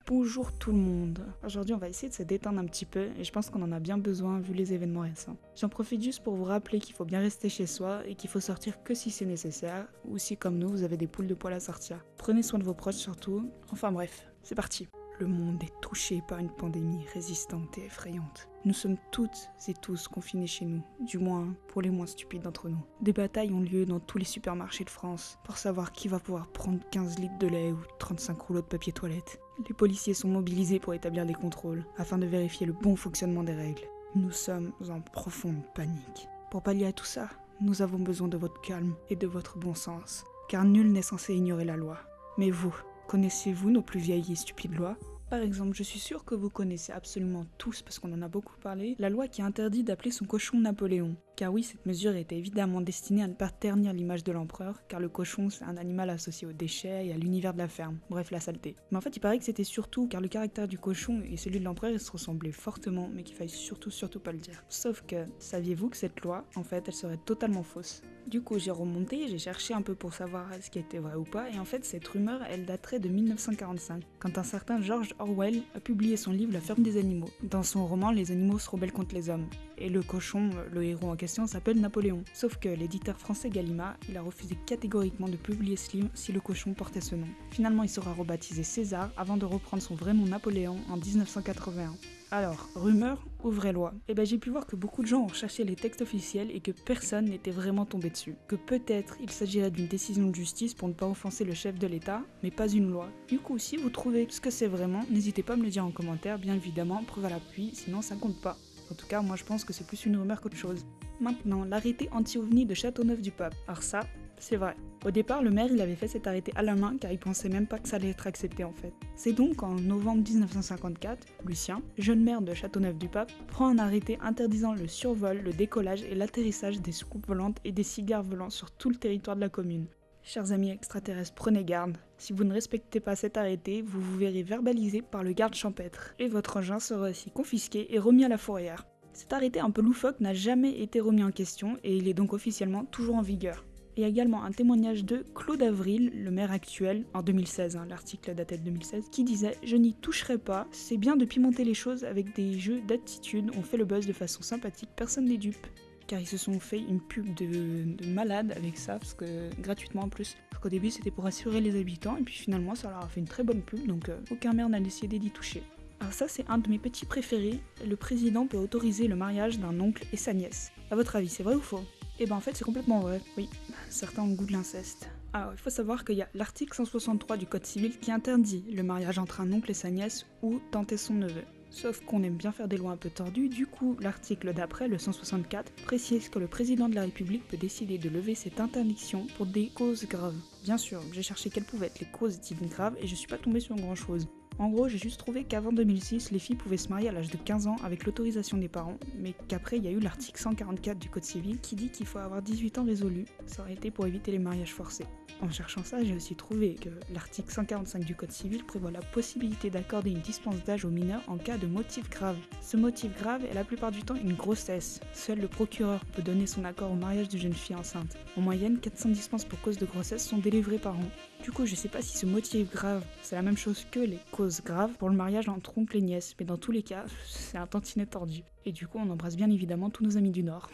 Bonjour tout le monde. Aujourd'hui on va essayer de se détendre un petit peu et je pense qu'on en a bien besoin vu les événements récents. J'en profite juste pour vous rappeler qu'il faut bien rester chez soi et qu'il faut sortir que si c'est nécessaire ou si comme nous vous avez des poules de poil à sortir. Prenez soin de vos proches surtout. Enfin bref, c'est parti. Le monde est touché par une pandémie résistante et effrayante. Nous sommes toutes et tous confinés chez nous, du moins pour les moins stupides d'entre nous. Des batailles ont lieu dans tous les supermarchés de France pour savoir qui va pouvoir prendre 15 litres de lait ou 35 rouleaux de papier toilette. Les policiers sont mobilisés pour établir des contrôles afin de vérifier le bon fonctionnement des règles. Nous sommes en profonde panique. Pour pallier à tout ça, nous avons besoin de votre calme et de votre bon sens, car nul n'est censé ignorer la loi. Mais vous, connaissez-vous nos plus vieilles et stupides lois ? Par exemple, je suis sûre que vous connaissez absolument tous, parce qu'on en a beaucoup parlé, la loi qui interdit d'appeler son cochon Napoléon. Car oui, cette mesure était évidemment destinée à ne pas ternir l'image de l'empereur, car le cochon c'est un animal associé aux déchets et à l'univers de la ferme, bref la saleté. Mais en fait il paraît que c'était surtout car le caractère du cochon et celui de l'empereur ils se ressemblaient fortement, mais qu'il fallait surtout pas le dire. Sauf que, saviez-vous que cette loi, en fait elle serait totalement fausse ? Du coup j'ai remonté, j'ai cherché un peu pour savoir ce qui était vrai ou pas, et en fait cette rumeur elle daterait de 1945, quand un certain George Orwell a publié son livre La ferme des animaux. Dans son roman, les animaux se rebellent contre les hommes, et le cochon, le héros en question, s'appelle Napoléon. Sauf que l'éditeur français Gallimard, il a refusé catégoriquement de publier ce livre si le cochon portait ce nom. Finalement il sera rebaptisé César avant de reprendre son vrai nom Napoléon en 1981. Alors, rumeur ou vraie loi ? Eh ben j'ai pu voir que beaucoup de gens ont cherché les textes officiels et que personne n'était vraiment tombé dessus. Que peut-être il s'agirait d'une décision de justice pour ne pas offenser le chef de l'État, mais pas une loi. Du coup, si vous trouvez ce que c'est vraiment, n'hésitez pas à me le dire en commentaire, bien évidemment, preuve à l'appui, sinon ça compte pas. En tout cas, moi je pense que c'est plus une rumeur qu'autre chose. Maintenant, l'arrêté anti-ovni de Châteauneuf-du-Pape. Alors ça, c'est vrai. Au départ, le maire il avait fait cet arrêté à la main car il pensait même pas que ça allait être accepté en fait. C'est donc en novembre 1954, Lucien, jeune maire de Châteauneuf-du-Pape, prend un arrêté interdisant le survol, le décollage et l'atterrissage des soucoupes volantes et des cigares volants sur tout le territoire de la commune. Chers amis extraterrestres, prenez garde. Si vous ne respectez pas cet arrêté, vous vous verrez verbalisé par le garde champêtre. Et votre engin sera aussi confisqué et remis à la fourrière. Cet arrêté un peu loufoque n'a jamais été remis en question et il est donc officiellement toujours en vigueur. Il y a également un témoignage de Claude Avril, le maire actuel, en 2016, l'article datait de 2016, qui disait « Je n'y toucherai pas, c'est bien de pimenter les choses avec des jeux d'attitude, on fait le buzz de façon sympathique, personne n'est dupe. » Car ils se sont fait une pub de malade avec ça, parce que gratuitement en plus. Parce qu'au début c'était pour assurer les habitants, et puis finalement ça leur a fait une très bonne pub, donc aucun maire n'a décidé d'y toucher. Alors ça c'est un de mes petits préférés, le président peut autoriser le mariage d'un oncle et sa nièce. À votre avis, c'est vrai ou faux ? Eh ben en fait c'est complètement vrai, oui. Certains ont le goût de l'inceste. Alors il faut savoir qu'il y a l'article 163 du Code civil qui interdit le mariage entre un oncle et sa nièce ou tante et son neveu. Sauf qu'on aime bien faire des lois un peu tordues, du coup l'article d'après, le 164, précise que le président de la République peut décider de lever cette interdiction pour des causes graves. Bien sûr, j'ai cherché quelles pouvaient être les causes dites graves et je suis pas tombée sur grand chose. En gros, j'ai juste trouvé qu'avant 2006, les filles pouvaient se marier à l'âge de 15 ans avec l'autorisation des parents, mais qu'après il y a eu l'article 144 du Code civil qui dit qu'il faut avoir 18 ans résolus. Ça aurait été pour éviter les mariages forcés. En cherchant ça, j'ai aussi trouvé que l'article 145 du Code civil prévoit la possibilité d'accorder une dispense d'âge aux mineurs en cas de motif grave. Ce motif grave est la plupart du temps une grossesse. Seul le procureur peut donner son accord au mariage de jeunes filles enceintes. En moyenne, 400 dispenses pour cause de grossesse sont délivrées par an. Du coup, je sais pas si ce motif grave, c'est la même chose que les causes graves pour le mariage entre oncles et nièces, mais dans tous les cas, c'est un tantinet tordu. Et du coup, on embrasse bien évidemment tous nos amis du Nord.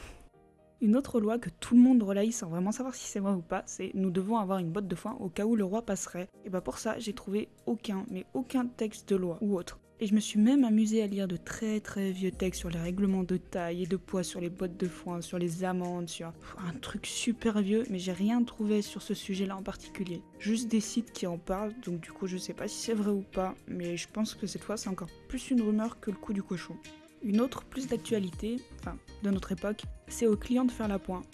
Une autre loi que tout le monde relaye sans vraiment savoir si c'est vrai ou pas, c'est « nous devons avoir une botte de foin au cas où le roi passerait ». Et bah pour ça, j'ai trouvé aucun texte de loi ou autre. Et je me suis même amusée à lire de très vieux textes sur les règlements de taille et de poids sur les bottes de foin, sur les amendes, sur un truc super vieux, mais j'ai rien trouvé sur ce sujet-là en particulier. Juste des sites qui en parlent, donc du coup je sais pas si c'est vrai ou pas, mais je pense que cette fois c'est encore plus une rumeur que le coup du cochon. Une autre plus d'actualité, enfin de notre époque, c'est aux clients de faire la pointe.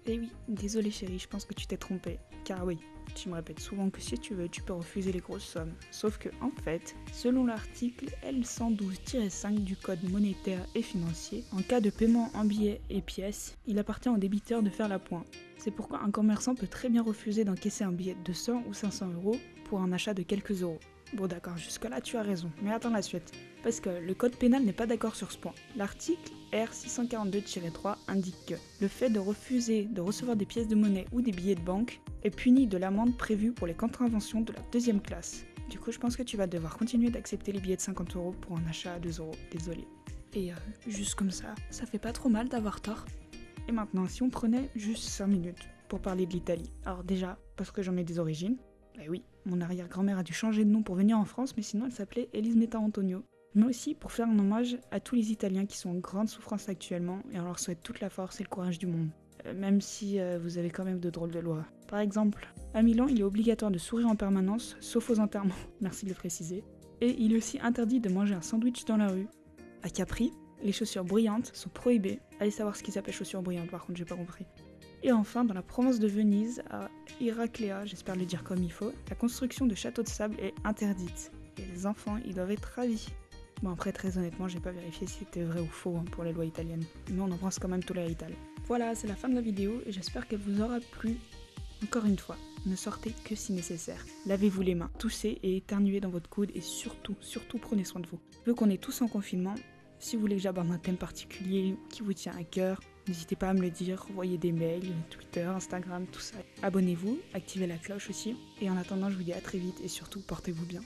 Eh oui, désolé chérie, je pense que tu t'es trompée. Car oui, tu me répètes souvent que si tu veux, tu peux refuser les grosses sommes. Sauf que, en fait, selon l'article L112-5 du Code monétaire et financier, en cas de paiement en billets et pièces, il appartient au débiteur de faire la pointe. C'est pourquoi un commerçant peut très bien refuser d'encaisser un billet de 100 ou 500 euros pour un achat de quelques euros. Bon d'accord, jusque-là tu as raison, mais attends la suite. Parce que le code pénal n'est pas d'accord sur ce point. L'article R642-3 indique que le fait de refuser de recevoir des pièces de monnaie ou des billets de banque est puni de l'amende prévue pour les contraventions de la deuxième classe. Du coup, je pense que tu vas devoir continuer d'accepter les billets de 50 € pour un achat à 2 €, désolé. Et juste comme ça fait pas trop mal d'avoir tort. Et maintenant, si on prenait juste 5 minutes pour parler de l'Italie. Alors déjà, parce que j'en ai des origines. Eh oui, mon arrière-grand-mère a dû changer de nom pour venir en France, mais sinon elle s'appelait Elismetta Antonio. Mais aussi pour faire un hommage à tous les Italiens qui sont en grande souffrance actuellement et on leur souhaite toute la force et le courage du monde. Même si vous avez quand même de drôles de lois. Par exemple, à Milan, il est obligatoire de sourire en permanence, sauf aux enterrements, merci de le préciser. Et il est aussi interdit de manger un sandwich dans la rue. À Capri, les chaussures bruyantes sont prohibées. Allez savoir ce qui s'appelle chaussures bruyantes, par contre, j'ai pas compris. Et enfin, dans la Provence de Venise, à Héracléa, j'espère le dire comme il faut, la construction de châteaux de sable est interdite. Et les enfants, ils doivent être ravis. Bon après, très honnêtement, j'ai pas vérifié si c'était vrai ou faux pour les lois italiennes. Mais on embrasse quand même tous les Italiens. Voilà, c'est la fin de la vidéo et j'espère qu'elle vous aura plu. Encore une fois, ne sortez que si nécessaire. Lavez-vous les mains, toussez et éternuez dans votre coude et surtout prenez soin de vous. Vu qu'on est tous en confinement, si vous voulez que j'aborde un thème particulier qui vous tient à cœur, n'hésitez pas à me le dire, envoyez des mails, Twitter, Instagram, tout ça. Abonnez-vous, activez la cloche aussi. Et en attendant, je vous dis à très vite et surtout, portez-vous bien.